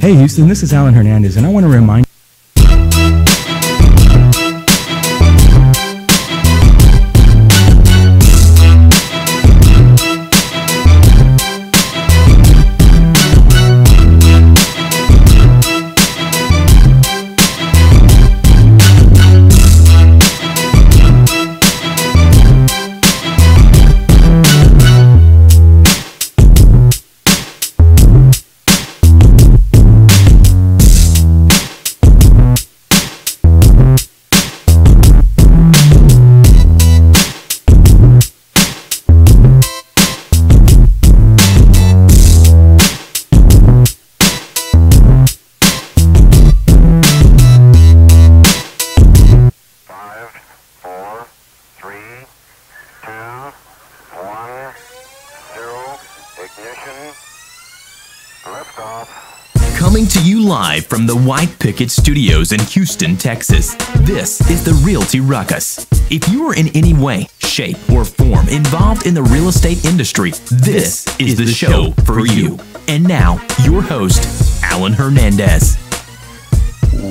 Hey Houston, this is Alan Hernandez, and I want to remind Coming to you live from the White Picket Studios in Houston, Texas, this is the Realty Ruckus. If you are in any way, shape, or form involved in the real estate industry, this is the show for you. And now, your host, Alan Hernandez.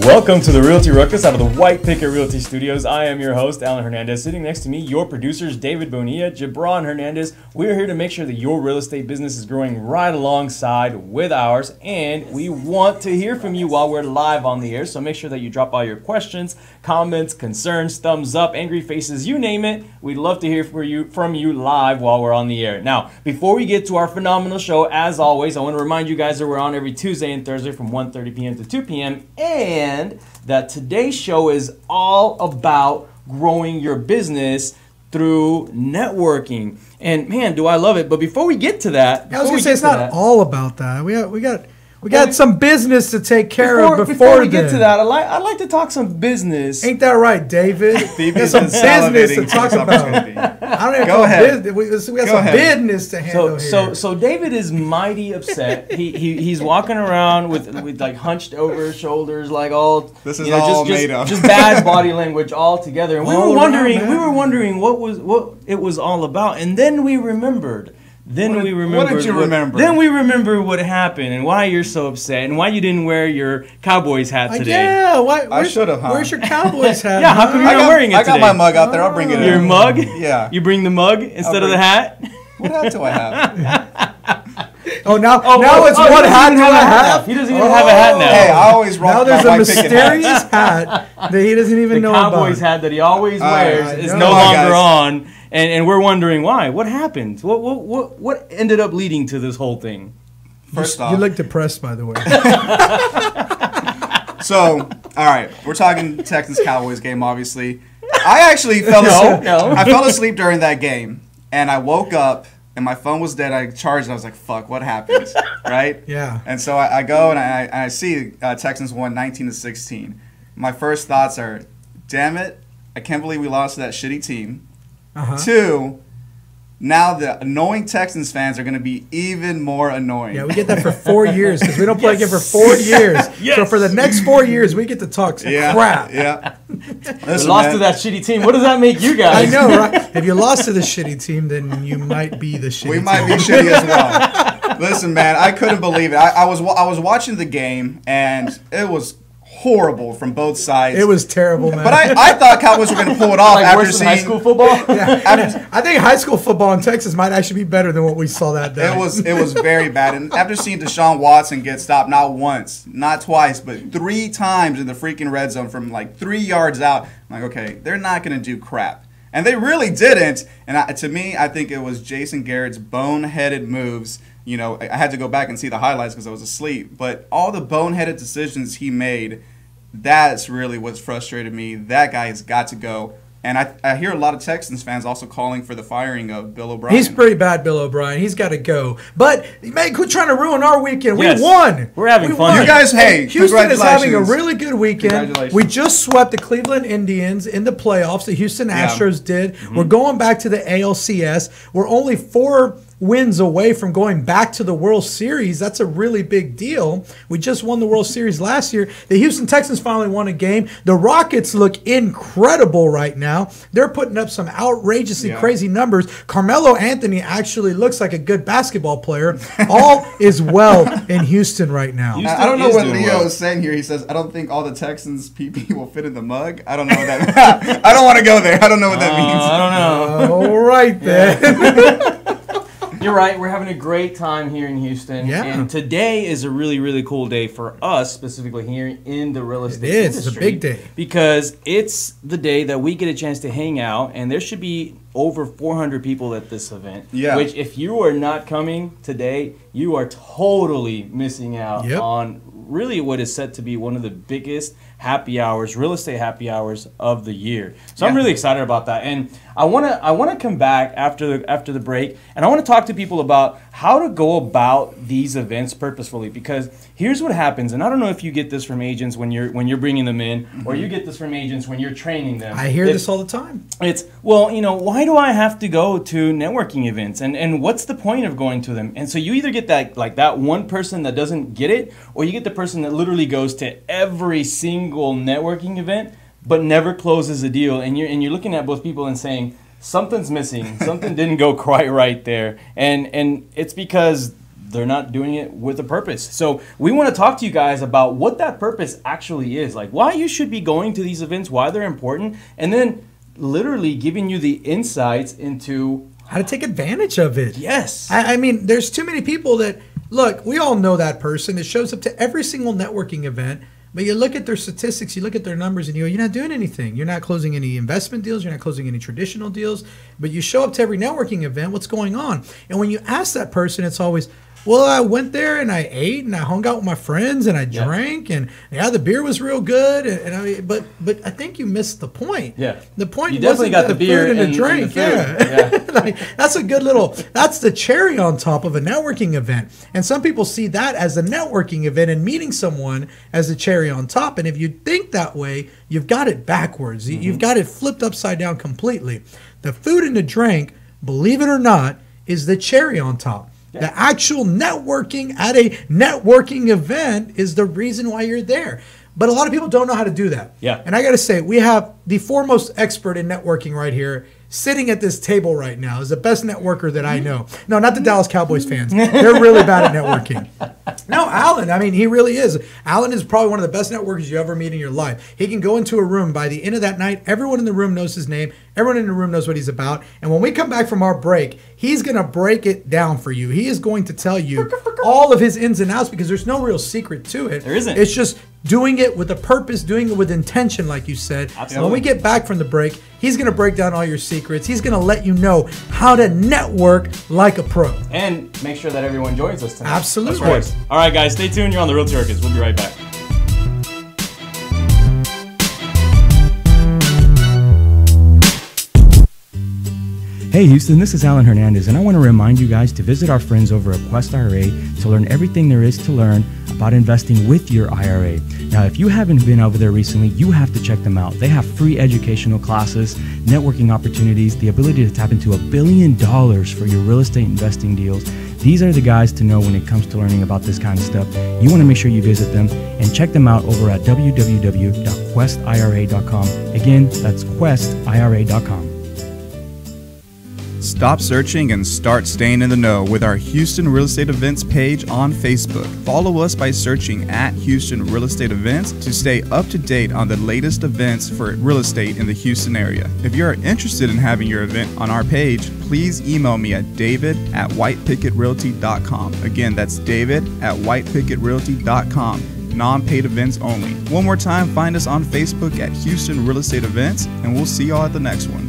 Welcome to the Realty Ruckus out of the White Picket Realty Studios. I am your host, Alan Hernandez. Sitting next to me, your producers, David Bonilla, Gibran Hernandez. We are here to make sure that your real estate business is growing right alongside with ours, and we want to hear from you while we're live on the air. So make sure that you drop all your questions, comments, concerns, thumbs up, angry faces, you name it. We'd love to hear from you live while we're on the air. Now, before we get to our phenomenal show, as always, I want to remind you guys that we're on every Tuesday and Thursday from 1:30 p.m. to 2 p.m. and that today's show is all about growing your business through networking. And man, do I love it. But before we get to that, I was going to say it's not all about that. We got some business to take care of before we get to that. I'd like to talk some business. Ain't that right, David? We got some business to talk about. I don't even Go ahead. We got some business to handle here. So David is mighty upset. He's walking around with like hunched over his shoulders, like all this is all made up. Just bad body language all together. And we were wondering what it was all about, and then we remembered. What did you remember? Then we remember what happened and why you're so upset and why you didn't wear your Cowboys hat today. Yeah, I should have. Where's your Cowboys hat? Yeah, how come you're not wearing it today? I got my mug out there. I'll bring it in. Your mug? Yeah. You bring the mug instead of the hat? What hat do I have? Now it's what hat do I have? He doesn't even have a hat now. Hey, I always rock now there's my a mysterious hat that he doesn't even know about. The Cowboys hat that he always wears is no longer on. And we're wondering why. What happened? What ended up leading to this whole thing? First off, you look depressed, by the way. So, all right, we're talking Texans Cowboys game. Obviously, I actually fell asleep. I fell asleep during that game, and I woke up and my phone was dead. I charged. And I was like, "Fuck, what happened?" Right? Yeah. And so I go and I see Texans won 19-16. My first thoughts are, "Damn it! I can't believe we lost to that shitty team." Uh-huh. 2, now the annoying Texans fans are going to be even more annoying. Yeah, we get that for 4 years because we don't play again for 4 years. Yes. So for the next 4 years, we get to talk some crap. Yeah. Listen, lost to that shitty team. What does that make you guys? I know, right? If you lost to the shitty team, then you might be the shitty team. We might be shitty as well. Listen, man, I couldn't believe it. I was watching the game, and it was horrible from both sides. It was terrible, man. But I thought Cowboys were going to pull it off like after worse than high school football. I think high school football in Texas might actually be better than what we saw that day. It was very bad. And after seeing Deshaun Watson get stopped not once, not twice, but 3 times in the freaking red zone from like 3 yards out, I'm like, okay, they're not going to do crap. And they really didn't. And to me, I think it was Jason Garrett's boneheaded moves. You know, I had to go back and see the highlights because I was asleep. But all the boneheaded decisions he made, that's really what's frustrated me. That guy has got to go. And I hear a lot of Texans fans also calling for the firing of Bill O'Brien. He's pretty bad, Bill O'Brien. He's got to go. But, man, quit trying to ruin our weekend. Yes. We won. We're having fun. You guys, hey, Houston is having a really good weekend. Congratulations. We just swept the Cleveland Indians in the playoffs. The Houston Astros did. Mm-hmm. We're going back to the ALCS. We're only 4 wins away from going back to the World Series. That's a really big deal. We just won the World Series last year. The Houston Texans finally won a game. The Rockets look incredible right now. They're putting up some outrageously crazy numbers. Carmelo Anthony actually looks like a good basketball player. All is well in Houston right now. I don't know what Leo is saying here. He says, I don't think all the Texans PP will fit in the mug. I don't know what that I don't want to go there. I don't know what that means. I don't know. All right, then. You're right. We're having a great time here in Houston. Yeah. And today is a really, really cool day for us, specifically here in the real estate It is. industry. It's a big day. Because it's the day that we get a chance to hang out, and there should be over 400 people at this event. Yeah. Which, if you are not coming today, you are totally missing out on really what is set to be one of the biggest happy hours, real estate happy hours of the year. So I'm really excited about that. And I wanna come back after the break, and I want to talk to people about how to go about these events purposefully, because here's what happens, and I don't know if you get this from agents when you're bringing them in, or you get this from agents when you're training them. I hear this all the time. It's, well, why do I have to go to networking events, and what's the point of going to them? And so you either get that one person that doesn't get it, or you get the person that literally goes to every single networking event but never closes a deal, and you're looking at both people and saying something's missing, something didn't go quite right there, and it's because they're not doing it with a purpose. So we want to talk to you guys about what that purpose actually is, like why you should be going to these events, why they're important, and then literally giving you the insights into how to take advantage of it. Yes. I mean, there's too many people that, look, we all know that person that shows up to every single networking event, but you look at their statistics, you look at their numbers, and you go, you're not doing anything. You're not closing any investment deals. You're not closing any traditional deals. But you show up to every networking event, what's going on? And when you ask that person, it's always, well, I went there and I ate and I hung out with my friends and I drank and the beer was real good. But I think you missed the point. Yeah. The point you definitely got the beer and the drink. That's a good little, that's the cherry on top of a networking event. And some people see that as a networking event and meeting someone as a cherry on top. And if you think that way, you've got it backwards. You've got it flipped upside down completely. The food and the drink, believe it or not, is the cherry on top. The actual networking at a networking event is the reason why you're there. But a lot of people don't know how to do that. Yeah. And I got to say, we have the foremost expert in networking right here sitting at this table right now. Is the best networker that I know. No, not the Dallas Cowboys fans. They're really bad at networking. No, Alan. I mean, he really is. Alan is probably one of the best networkers you ever meet in your life. He can go into a room. By the end of that night, everyone in the room knows his name. Everyone in the room knows what he's about. And when we come back from our break, he's going to break it down for you. He is going to tell you all of his ins and outs because there's no real secret to it. There isn't. It's just doing it with a purpose, doing it with intention, like you said. Absolutely. When we get back from the break, he's going to break down all your secrets. He's going to let you know how to network like a pro. And make sure that everyone joins us tonight. Absolutely. Of course. All right, guys, stay tuned. You're on the Realty Ruckus. We'll be right back. Hey Houston, this is Alan Hernandez, and I want to remind you guys to visit our friends over at Quest IRA to learn everything there is to learn about investing with your IRA. Now, if you haven't been over there recently, you have to check them out. They have free educational classes, networking opportunities, the ability to tap into $1 billion for your real estate investing deals. These are the guys to know when it comes to learning about this kind of stuff. You want to make sure you visit them and check them out over at www.questira.com. Again, that's questira.com. Stop searching and start staying in the know with our Houston Real Estate Events page on Facebook. Follow us by searching at Houston Real Estate Events to stay up to date on the latest events for real estate in the Houston area. If you are interested in having your event on our page, please email me at david@whitepicketrealty.com. Again, that's david@whitepicketrealty.com. Non-paid events only. One more time, find us on Facebook at Houston Real Estate Events, and we'll see y'all at the next one.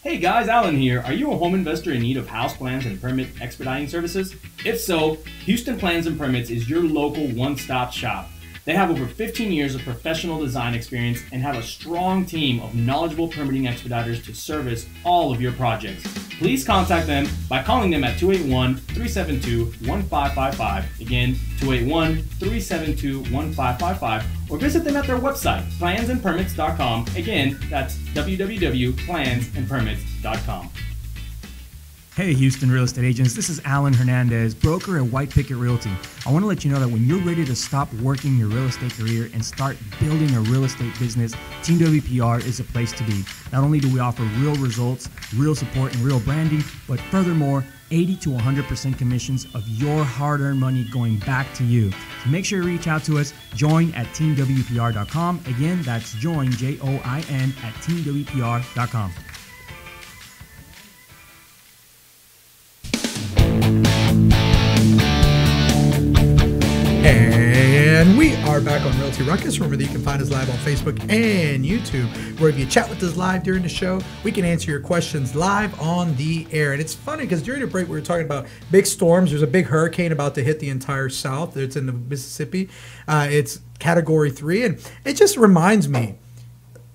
Hey guys, Alan here. Are you a home investor in need of house plans and permit expediting services? If so, Houston Plans and Permits is your local one-stop shop. They have over 15 years of professional design experience and have a strong team of knowledgeable permitting expediters to service all of your projects. Please contact them by calling them at 281-372-1555. Again, 281-372-1555. Or visit them at their website, plansandpermits.com. Again, that's www.plansandpermits.com. Hey, Houston real estate agents. This is Alan Hernandez, broker at White Picket Realty. I want to let you know that when you're ready to stop working your real estate career and start building a real estate business, Team WPR is a place to be. Not only do we offer real results, real support, and real branding, but furthermore, 80 to 100% commissions of your hard-earned money going back to you. So make sure you reach out to us. Join at teamwpr.com. Again, that's join, Join, at teamwpr.com. And we are back on Realty Ruckus. Remember that you can find us live on Facebook and YouTube, where if you chat with us live during the show, we can answer your questions live on the air. And it's funny because during the break, we were talking about big storms. There's a big hurricane about to hit the entire South. It's in the Mississippi. It's Category 3. And it just reminds me,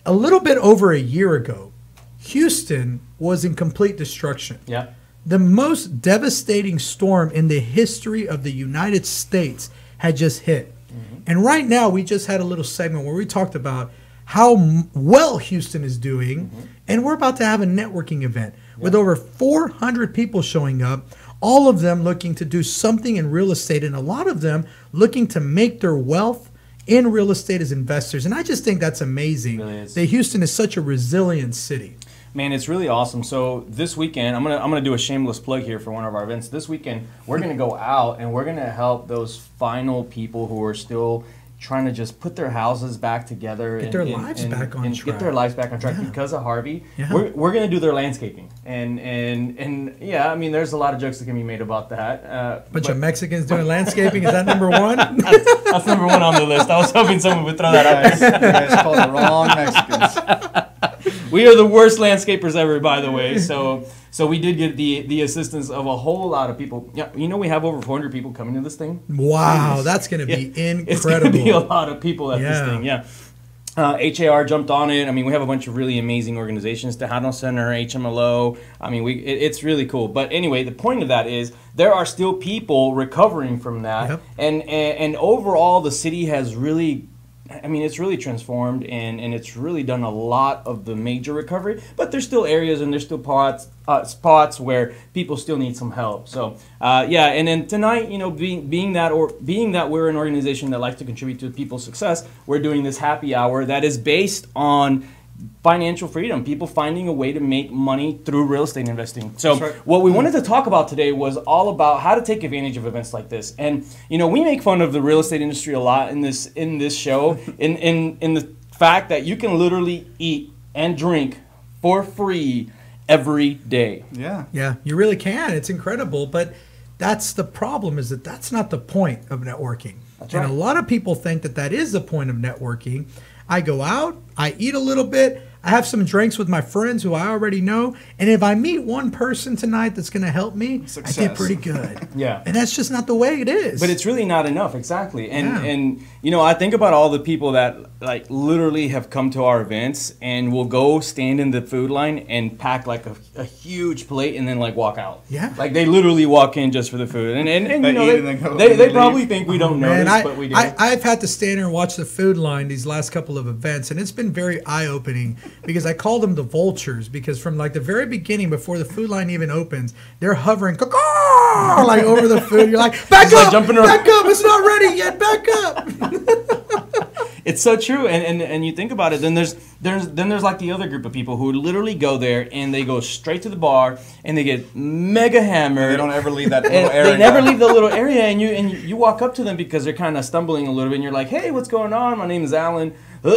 a little bit over a year ago, Houston was in complete destruction. Yeah. The most devastating storm in the history of the United States had just hit. And right now, we just had a little segment where we talked about how well Houston is doing, and we're about to have a networking event with over 400 people showing up, all of them looking to do something in real estate, and a lot of them looking to make their wealth in real estate as investors. And I just think that's amazing that Houston is such a resilient city. Man, it's really awesome. So this weekend, I'm gonna do a shameless plug here for one of our events. This weekend, we're gonna go out and we're gonna help those final people who are still trying to just put their houses back together, Get their lives back on track. Get their lives back on track because of Harvey. We're gonna do their landscaping, and yeah, I mean, there's a lot of jokes that can be made about that. Bunch of Mexicans doing landscaping, is that number one? That's number one on the list. I was hoping someone would throw that out there. You guys called the wrong Mexicans. We are the worst landscapers ever, by the way. So we did get the assistance of a whole lot of people. Yeah, you know, we have over 400 people coming to this thing. Wow, that's going to be incredible. It's going to be a lot of people at this thing. Yeah. HAR jumped on it. I mean, we have a bunch of really amazing organizations, Tejano Center, HMLO. I mean, it's really cool. But anyway, the point of that is there are still people recovering from that. And overall, the city has really, I mean, it's really transformed and it's really done a lot of the major recovery, but there's still areas and there's still spots where people still need some help. So yeah, and then tonight, you know, being that we're an organization that likes to contribute to people's success, we're doing this happy hour that is based on financial freedom, people finding a way to make money through real estate investing. So what we wanted to talk about today was all about how to take advantage of events like this. And you know, we make fun of the real estate industry a lot in this show, in the fact that you can literally eat and drink for free every day. Yeah, you really can. It's incredible, but that's the problem, is that that's not the point of networking. And a lot of people think that that is the point of networking. I go out, I eat a little bit, I have some drinks with my friends who I already know, and if I meet one person tonight that's going to help me, I did pretty good. Yeah. And that's just not the way it is. But it's really not enough, exactly. And you know, I think about all the people that like literally have come to our events and will go stand in the food line and pack like a huge plate and then like walk out. Yeah. Like they literally walk in just for the food. And you know, they probably think we don't notice, but we do. I've had to stand here and watch the food line these last couple of events, and it's been very eye-opening because I call them the vultures, because from like the very beginning, before the food line even opens, they're hovering like over the food. You're like, back up, back up, it's not ready yet, back up. It's so true, and you think about it. Then there's like the other group of people who literally go there and they go straight to the bar and they get mega hammered. They don't ever leave that little area. They never leave the little area, and you walk up to them because they're kind of stumbling a little bit, and you're like, hey, what's going on? My name is Alan. I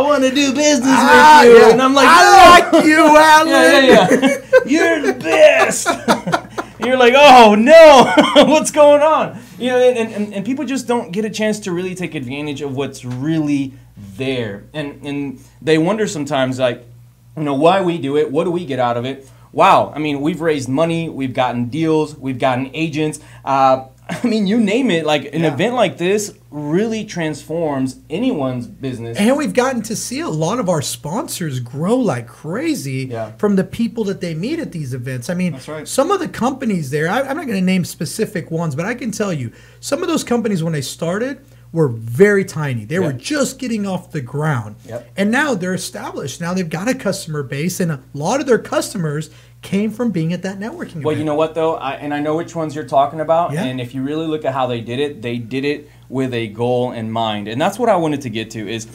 want to do business with you, and I'm like, I like you, Alan. You're the best. And you're like, oh no, what's going on? You know, and people just don't get a chance to really take advantage of what's really there, and they wonder sometimes, like, you know, why we do it, what do we get out of it? Wow, I mean, we've raised money, we've gotten deals, we've gotten agents. I mean, you name it, like an event like this really transforms anyone's business. And we've gotten to see a lot of our sponsors grow like crazy from the people that they meet at these events. I mean, some of the companies there, I'm not going to name specific ones, but I can tell you, some of those companies when they started were very tiny. They were Yep. just getting off the ground. Yep. And now they're established. Now they've got a customer base, and a lot of their customers came from being at that networking Well, event. you know what though, I know which ones you're talking about, Yeah. and if you really look at how they did it with a goal in mind, and that's what I wanted to get to is.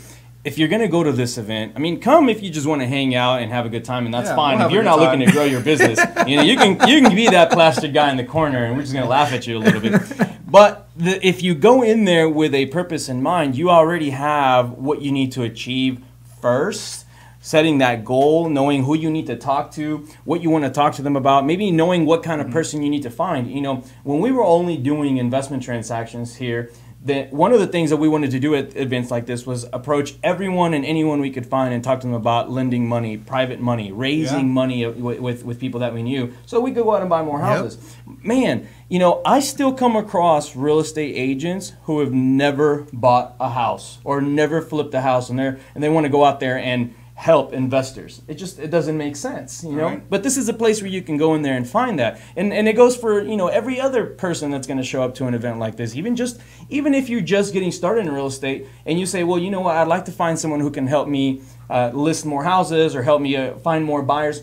If you're going to go to this event, I mean, come if you just want to hang out and have a good time, and that's Yeah, fine. we'll If have you're a not good looking time. to grow your business, you can be that plastic guy in the corner, and we're just going to laugh at you a little bit. But if you go in there with a purpose in mind, you already have what you need to achieve first. Setting that goal, knowing who you need to talk to, what you want to talk to them about, maybe knowing what kind of person you need to find. You know, when we were only doing investment transactions here, one of the things that we wanted to do at events like this was approach everyone and anyone we could find and talk to them about lending money, private money, raising money with people that we knew, so we could go out and buy more houses. Man, you know, I still come across real estate agents who have never bought a house or never flipped a house, and they want to go out there and help investors. It doesn't make sense, you know. Right. But this is a place where you can go in there and find that, and it goes for, you know, every other person that's going to show up to an event like this. Even if you're just getting started in real estate and you say, well, you know what, I'd like to find someone who can help me list more houses or help me find more buyers.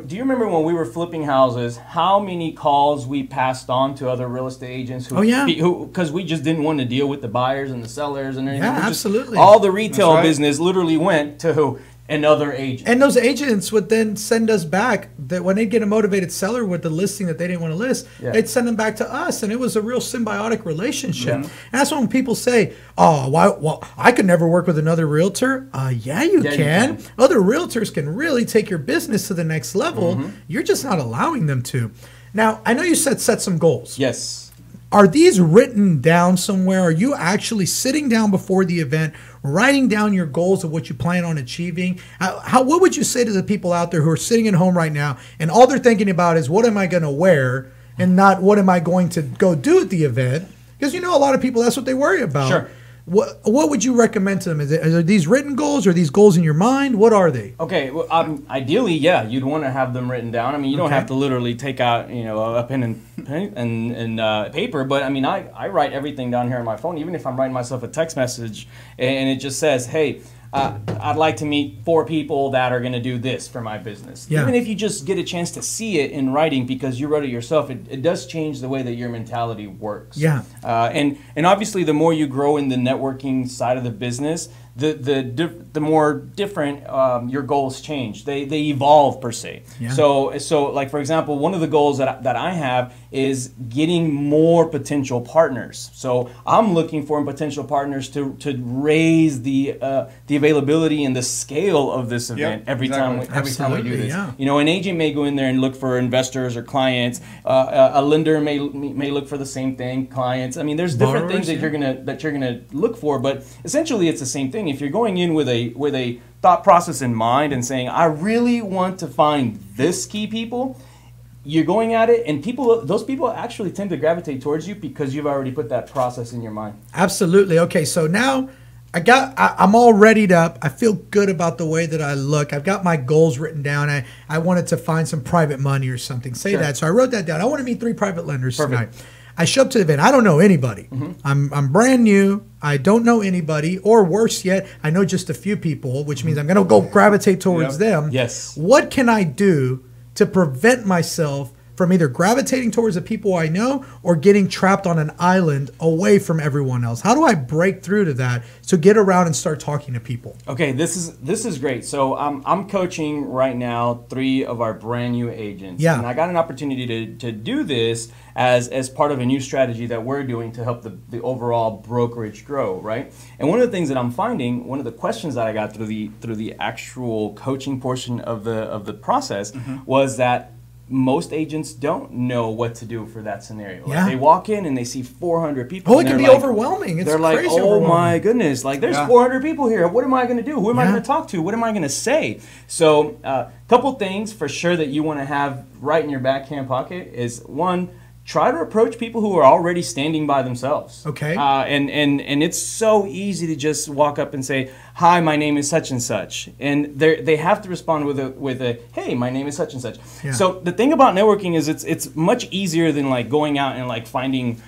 Do you remember when we were flipping houses, how many calls we passed on to other real estate agents because we just didn't want to deal with the buyers and the sellers and everything. Yeah, absolutely. All the retail That's right. business literally went to another agent. And those agents would then send us back that when they get a motivated seller with the listing that they didn't want to list, they'd send them back to us, and it was a real symbiotic relationship. And that's when people say, "Oh, well, I could never work with another realtor." Yeah, you can. Other realtors can really take your business to the next level. You're just not allowing them to. Now, I know you said set some goals. Yes. Are these written down somewhere? Are you actually sitting down before the event, writing down your goals of what you plan on achieving? What would you say to the people out there who are sitting at home right now and all they're thinking about is what am I going to wear and not what am I going to go do at the event? Because you know a lot of people, that's what they worry about. Sure. What would you recommend to them? Are these written goals? Are these goals in your mind? What are they? Okay, well, ideally, yeah, you'd want to have them written down. I mean, you don't have to literally take out, you know, a pen and paper, but I mean, I write everything down here on my phone, even if I'm writing myself a text message, and it just says, hey, I'd like to meet 4 people that are going to do this for my business. Yeah. Even if you just get a chance to see it in writing because you wrote it yourself, it does change the way that your mentality works. Yeah. And obviously, the more you grow in the networking side of the business, the more different your goals change. They evolve per se. Yeah. So like for example, one of the goals that I have is getting more potential partners. So I'm looking for potential partners to raise the availability and the scale of this event every time we do Absolutely, this. yeah. You know, an agent may go in there and look for investors or clients. A lender may look for the same thing, clients. I mean, there's different Borrowers, things that you're gonna look for, but essentially it's the same thing. If you're going in with a thought process in mind and saying, I really want to find this key people, you're going at it, and those people actually tend to gravitate towards you because you've already put that process in your mind. Absolutely. Okay, so now I'm all readied up. I feel good about the way that I look. I've got my goals written down. I wanted to find some private money or something. Say that. So I wrote that down. I want to meet 3 private lenders tonight. I show up to the event. I don't know anybody. I'm brand new. I don't know anybody, or worse yet, I know just a few people, which means I'm going to go gravitate towards them. Yes. What can I do to prevent myself from either gravitating towards the people I know or getting trapped on an island away from everyone else? How do I break through to that to get around and start talking to people? Okay, this is great. So I'm coaching right now 3 of our brand new agents. Yeah. And I got an opportunity to do this as part of a new strategy that we're doing to help the overall brokerage grow, right? And one of the things that I'm finding, one of the questions that I got through the actual coaching portion of the process was that most agents don't know what to do for that scenario. Yeah. Like they walk in and they see 400 people. Oh, it can be overwhelming. It's they're like, crazy oh overwhelming. my goodness, like there's 400 people here. What am I going to do? Who am I going to talk to? What am I going to say? So couple things for sure that you want to have right in your backhand pocket is, one, try to approach people who are already standing by themselves. Okay. And it's so easy to just walk up and say, hi, my name is such and such. And they have to respond with a hey, my name is such and such. Yeah. So the thing about networking is it's much easier than like going out and like finding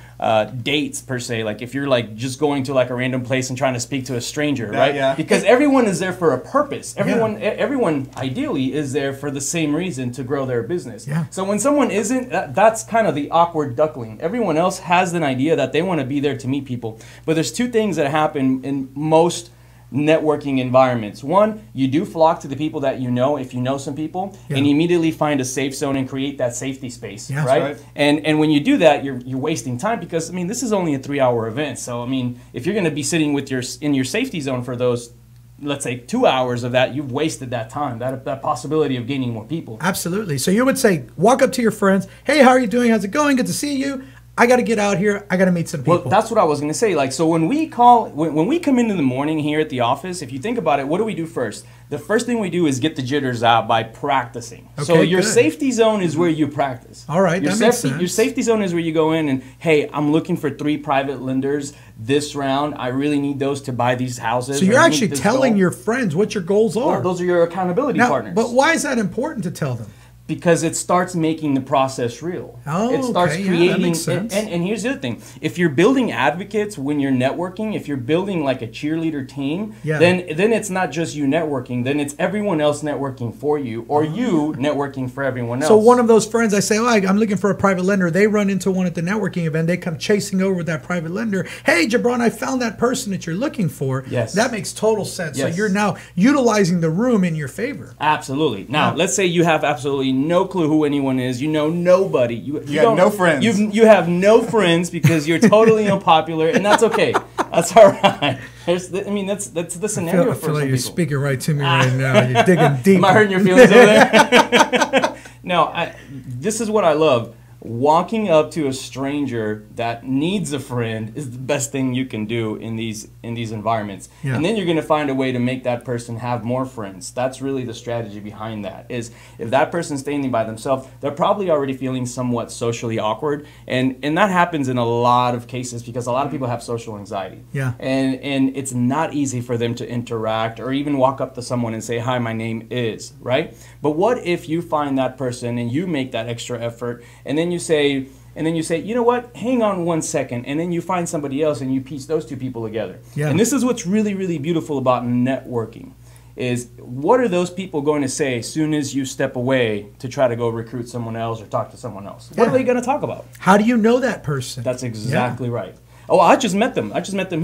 dates per se. Like if you're like just going to like a random place and trying to speak to a stranger, right? Yeah. Because everyone is there for a purpose. Everyone ideally is there for the same reason, to grow their business. Yeah. So when someone isn't, that's kind of the awkward duckling. Everyone else has an idea that they want to be there to meet people. But there's two things that happen in most networking environments. One, you do flock to the people that you know, if you know some people, and you immediately find a safe zone and create that safety space, right? And when you do that, you're wasting time, because I mean, this is only a 3-hour event. So I mean, if you're going to be sitting with in your safety zone for those, let's say 2 hours of that, you've wasted that time, that possibility of gaining more people. Absolutely. So you would say, walk up to your friends, hey, how are you doing? How's it going? Good to see you. I got to get out here. I got to meet some people. Well, that's what I was going to say. Like, so when we come in the morning here at the office, if you think about it, what do we do first? The first thing we do is get the jitters out by practicing. Okay, so your good. safety zone is where you practice. All right, that makes sense. Your safety zone is where you go in and, hey, I'm looking for 3 private lenders this round. I really need those to buy these houses. So you're actually telling your friends what your goals are. Well, those are your accountability partners. But why is that important to tell them? Because it starts making the process real. Oh, it starts okay. creating, that makes sense. And here's the other thing. If you're building advocates when you're networking, if you're building like a cheerleader team, then it's not just you networking, then it's everyone else networking for you, or you networking for everyone else. So one of those friends, I say, oh, I'm looking for a private lender. They run into one at the networking event. They come chasing over with that private lender. Hey, Jabron, I found that person that you're looking for. Yes. That makes total sense. Yes. So you're now utilizing the room in your favor. Absolutely. Now, let's say you have absolutely no clue who anyone is. You know nobody. You have no friends. You have no friends because you're totally unpopular, and that's okay. That's all right. That's the scenario. I feel like you're speaking right to me right now. You're digging deep. Am I hurting your feelings over there? No, this is what I love. Walking up to a stranger that needs a friend is the best thing you can do in these environments. Yeah. And then you're going to find a way to make that person have more friends. That's really the strategy behind that. Is if that person's standing by themselves, they're probably already feeling somewhat socially awkward, and that happens in a lot of cases because a lot of people have social anxiety. Yeah. And it's not easy for them to interact or even walk up to someone and say, "Hi, my name is," right? But what if you find that person and you make that extra effort, and then you say, you know what, hang on 1 second, and then you find somebody else and you piece those two people together. Yeah. And this is what's really, really beautiful about networking, is what are those people going to say as soon as you step away to try to go recruit someone else or talk to someone else? What are they going to talk about? How do you know that person? That's exactly right. Oh, I just met them.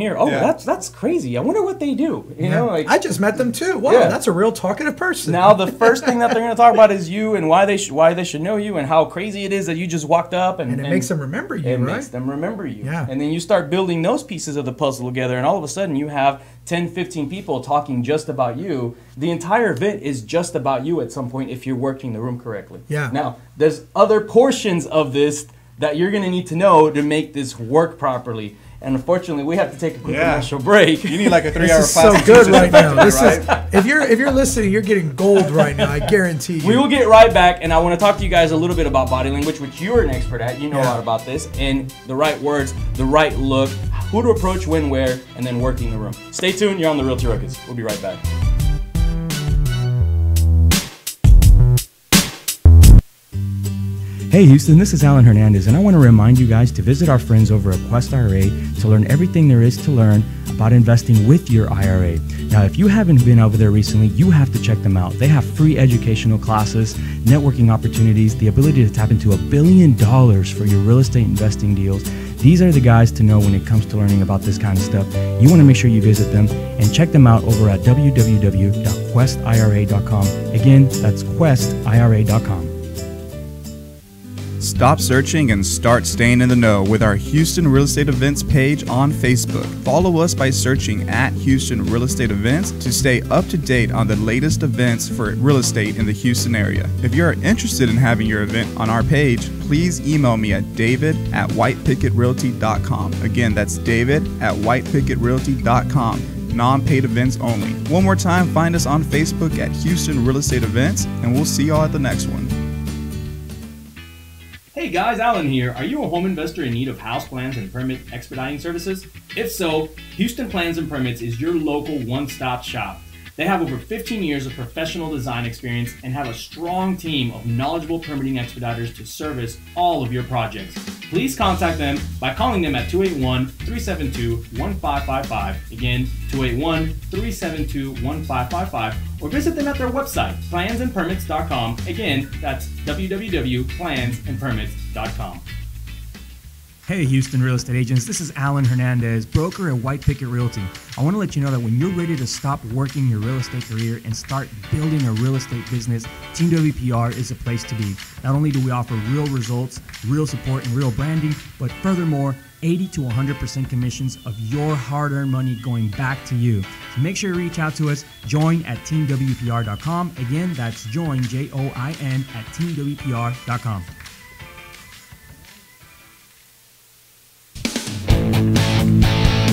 here. Oh, that's crazy. I wonder what they do. You know, like I just met them too. Wow, that's a real talkative person. Now the first thing that they're going to talk about is you and why they should know you and how crazy it is that you just walked up and it makes them remember you. It makes them remember you. Yeah. And then you start building those pieces of the puzzle together, and all of a sudden you have 10, 15 people talking just about you. The entire event is just about you at some point if you're working the room correctly. Yeah. Now there's other portions of this that you're going to need to know to make this work properly. And unfortunately, we have to take a quick commercial break. You need like a 3-hour class. This is so good right now. This is, if you're listening, you're getting gold right now. I guarantee you. We will get right back, and I want to talk to you guys a little bit about body language, which you're an expert at. You know a lot about this, and the right words, the right look, who to approach, when, where, and then working the room. Stay tuned. You're on the Realty Ruckus. We'll be right back. Hey Houston, this is Alan Hernandez, and I want to remind you guys to visit our friends over at Quest IRA to learn everything there is to learn about investing with your IRA. Now, if you haven't been over there recently, you have to check them out. They have free educational classes, networking opportunities, the ability to tap into $1 billion for your real estate investing deals. These are the guys to know when it comes to learning about this kind of stuff. You want to make sure you visit them and check them out over at www.questira.com. Again, that's questira.com. Stop searching and start staying in the know with our Houston Real Estate Events page on Facebook. Follow us by searching at Houston Real Estate Events to stay up to date on the latest events for real estate in the Houston area. If you are interested in having your event on our page, please email me at david@whitepicketrealty.com. Again, that's david@whitepicketrealty.com. Non-paid events only. One more time, find us on Facebook at Houston Real Estate Events, and we'll see y'all at the next one. Hey guys, Alan here. Are you a home investor in need of house plans and permit expediting services? If so, Houston Plans and Permits is your local one-stop shop. They have over 15 years of professional design experience and have a strong team of knowledgeable permitting expediters to service all of your projects. Please contact them by calling them at 281-372-1555. Again, 281-372-1555, or visit them at their website, plansandpermits.com. Again, that's www.plansandpermits.com. Hey Houston real estate agents, this is Alan Hernandez, broker at White Picket Realty. I want to let you know that when you're ready to stop working your real estate career and start building a real estate business, Team WPR is a place to be. Not only do we offer real results, real support, and real branding, but furthermore, 80 to 100% commissions of your hard-earned money going back to you. So make sure you reach out to us. Join at teamwpr.com. Again, that's join, Join, at teamwpr.com.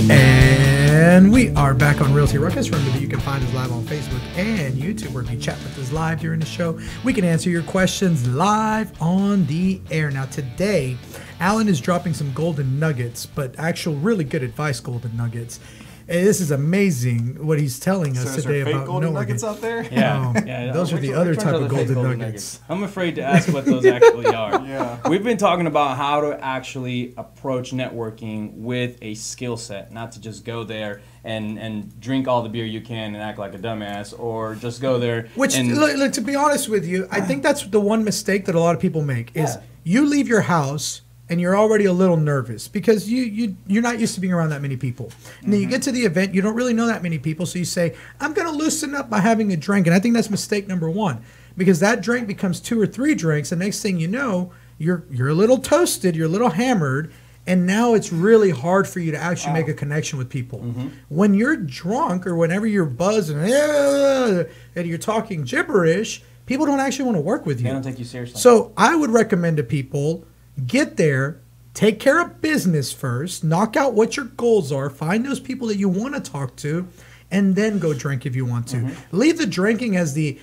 And we are back on Realty Ruckus. Remember that you can find us live on Facebook and YouTube, where if you chat with us live during the show, we can answer your questions live on the air. Now today, Alan is dropping some golden nuggets, but actual really good advice golden nuggets. And this is amazing what he's telling us today about golden nuggets out there. Yeah, those are the other type of golden nuggets. I'm afraid to ask what those actually are. Yeah. We've been talking about how to actually approach networking with a skill set, not to just go there and drink all the beer you can and act like a dumbass, or just go there. Which, and, look, to be honest with you, I think that's the one mistake that a lot of people make is you leave your house and you're already a little nervous because you're not used to being around that many people. And then you get to the event, you don't really know that many people, so you say, I'm going to loosen up by having a drink. And I think that's mistake number one, because that drink becomes 2 or 3 drinks, and next thing you know, you're a little toasted, you're a little hammered, and now it's really hard for you to actually make a connection with people. When you're drunk or whenever you're buzzing and you're talking gibberish, people don't actually want to work with you. They don't take you seriously. So I would recommend to people, get there, take care of business first, knock out what your goals are, find those people that you want to talk to, and then go drink if you want to. Leave the drinking as the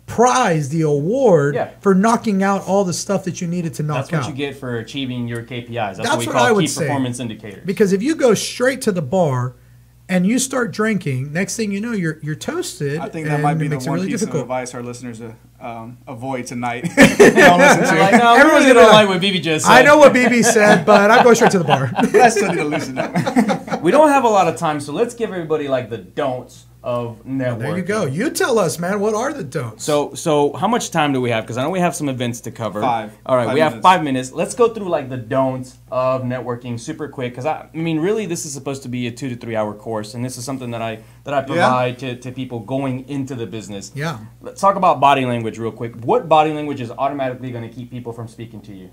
prize, the award for knocking out all the stuff that you needed to knock out. That's what you get for achieving your KPIs. That's what we what call I would key say. performance indicators. Because if you go straight to the bar and you start drinking, next thing you know, you're toasted. I think that and might be it the makes it one really piece difficult. of advice our listeners avoid tonight. Don't listen to. Like, no, Everyone's we really gonna don't be like what BB just said. I know what BB said, but I'm going straight to the bar. But I still need to loosen up. We don't have a lot of time, so let's give everybody like the don'ts of networking. There you go. You tell us, man. What are the don'ts? So how much time do we have? Because I know we have some events to cover. 5. All right, 5 we have minutes. 5 minutes. Let's go through like the don'ts of networking super quick. Because I mean, really, this is supposed to be a 2 to 3 hour course, and this is something that I provide to people going into the business. Yeah. Let's talk about body language real quick. What body language is automatically going to keep people from speaking to you?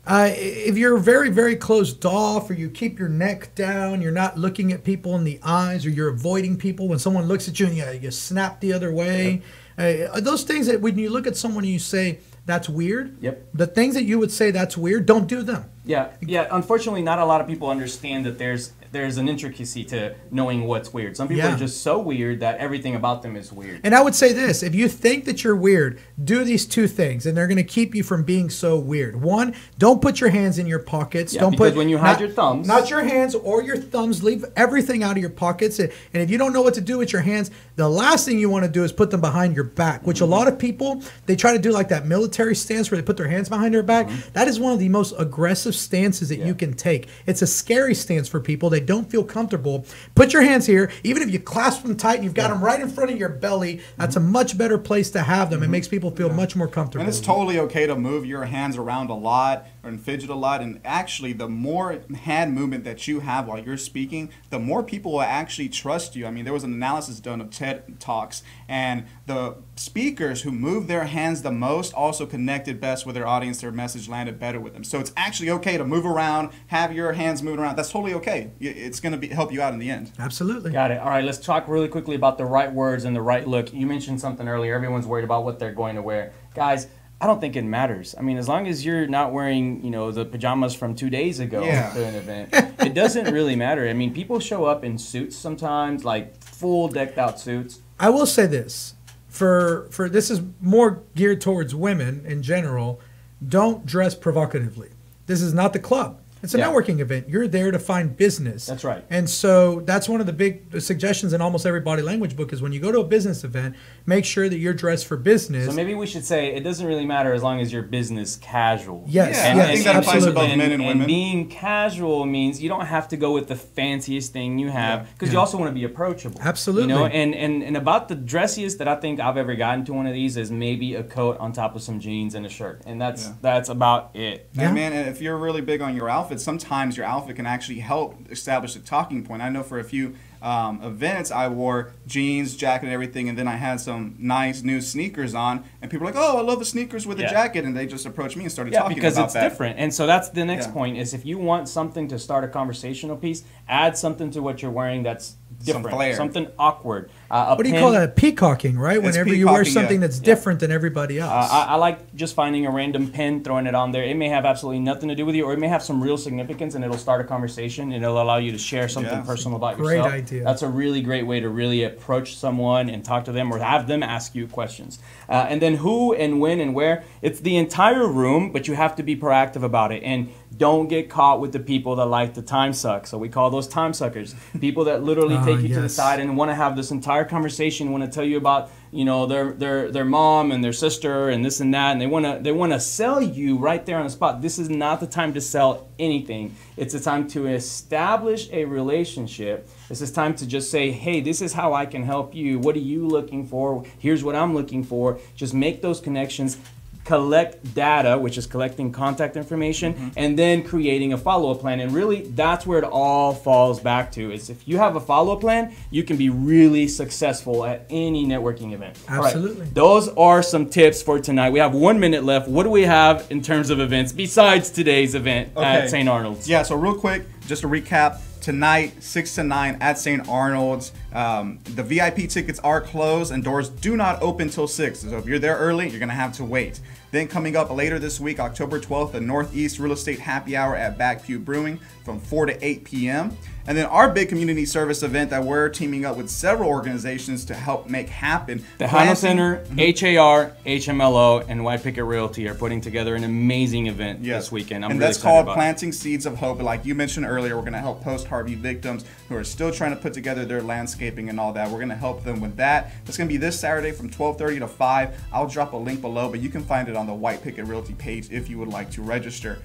If you're very, very closed off, or you keep your neck down, you're not looking at people in the eyes, or you're avoiding people when someone looks at you and you snap the other way. Those things that when you look at someone and you say, that's weird. Yep. The things that you would say that's weird, don't do them. Yeah. Unfortunately, not a lot of people understand that there's an intricacy to knowing what's weird. Some people are just so weird that everything about them is weird. And I would say this, if you think that you're weird, do these 2 things, and they're going to keep you from being so weird. 1, don't put your hands in your pockets. Yeah, don't because put when you hide your thumbs. Not your hands or your thumbs. Leave everything out of your pockets. And if you don't know what to do with your hands, the last thing you want to do is put them behind your back, which a lot of people, they try to do like that military stance where they put their hands behind their back. That is one of the most aggressive stances that you can take. It's a scary stance for people. They don't feel comfortable. Put your hands here. Even if you clasp them tight and you've got them right in front of your belly, that's a much better place to have them. It makes people feel much more comfortable. And it's totally okay to move your hands around a lot and fidget a lot. And actually, the more hand movement that you have while you're speaking, the more people will actually trust you. I mean, there was an analysis done of TED Talks, and the speakers who moved their hands the most also connected best with their audience. Their message landed better with them. So it's actually okay to move around, have your hands moving around. That's totally okay. It's going to help you out in the end. Absolutely. Got it. All right, let's talk really quickly about the right words and the right look. You mentioned something earlier. Everyone's worried about what they're going to wear. Guys, I don't think it matters. I mean, as long as you're not wearing, the pajamas from 2 days ago to an event, it doesn't really matter. I mean, people show up in suits sometimes, like full decked out suits. I will say this. For this is more geared towards women in general. Don't dress provocatively. This is not the club. It's a networking event. You're there to find business. That's right. And so that's one of the big suggestions in almost every body language book is when you go to a business event, make sure that you're dressed for business. So maybe we should say it doesn't really matter as long as you're business casual. Yes, Yeah, I think that applies to both men and women. And being casual means you don't have to go with the fanciest thing you have because you also want to be approachable. Absolutely. You know, and about the dressiest that I think I've ever gotten to one of these is maybe a coat on top of some jeans and a shirt, and that's about it. And man, if you're really big on your outfit, sometimes your outfit can actually help establish a talking point. I know for a few events I wore jeans, jacket, and everything, and then I had some nice new sneakers on, and people were like, "Oh, I love the sneakers with the jacket," and they just approached me and started talking about that. Yeah, because it's different. And so that's the next point is if you want something to start a conversational piece, add something to what you're wearing that's different, some flair. Something awkward. What do you call that? Peacocking, right? Whenever you wear something that's different than everybody else. I like just finding a random pin, throwing it on there. It may have absolutely nothing to do with you, or it may have some real significance, and it'll start a conversation, and it'll allow you to share something personal about yourself. Great idea. That's a really great way to really approach someone and talk to them or have them ask you questions. And then who and when and where. It's the entire room, but you have to be proactive about it. And don't get caught with the people that like to time suck. So we call those time suckers. People that literally take you to the side and want to have this entire conversation, want to tell you about, you know, their mom and their sister and this and that, and they want to sell you right there on the spot. This is not the time to sell anything. It's a time to establish a relationship. This is time to just say, hey, this is how I can help you. What are you looking for? Here's what I'm looking for. Just make those connections. Collect data, which is collecting contact information, and then creating a follow-up plan. And really, that's where it all falls back to, is if you have a follow-up plan, you can be really successful at any networking event. Absolutely. All right, those are some tips for tonight. We have 1 minute left. What do we have in terms of events besides today's event at St. Arnold's? Yeah, so real quick, just to recap, tonight, 6 to 9 at St. Arnold's. The VIP tickets are closed and doors do not open till 6. So if you're there early, you're going to have to wait. Then coming up later this week, October 12th, the Northeast Real Estate Happy Hour at Back Pew Brewing from 4 to 8 p.m. And then our big community service event that we're teaming up with several organizations to help make happen. The Hano Center, HAR, HMLO, and White Picket Realty are putting together an amazing event this weekend. I'm and really that's excited called about Planting Seeds of Hope. Like you mentioned earlier, we're going to help post-Harvey victims who are still trying to put together their landscaping and all that. We're going to help them with that. It's going to be this Saturday from 12:30 to 5. I'll drop a link below, but you can find it on the White Picket Realty page if you would like to register.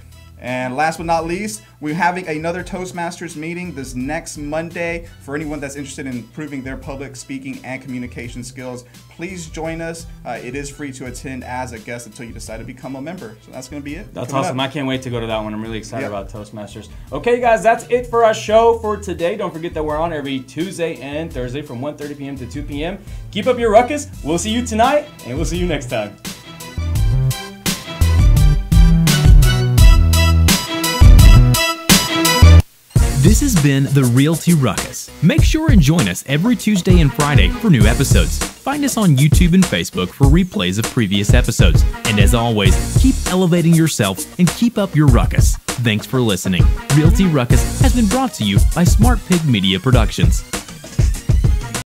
And last but not least, we're having another Toastmasters meeting this next Monday. For anyone that's interested in improving their public speaking and communication skills, please join us. It is free to attend as a guest until you decide to become a member. So that's going to be it. That's awesome. I can't wait to go to that one. I'm really excited about Toastmasters. Okay, guys, that's it for our show for today. Don't forget that we're on every Tuesday and Thursday from 1:30 p.m. to 2 p.m. Keep up your ruckus. We'll see you tonight, and we'll see you next time. This has been the Realty Ruckus. Make sure and join us every Tuesday and Friday for new episodes. Find us on YouTube and Facebook for replays of previous episodes. And as always, keep elevating yourself and keep up your ruckus. Thanks for listening. Realty Ruckus has been brought to you by Smart Pig Media Productions.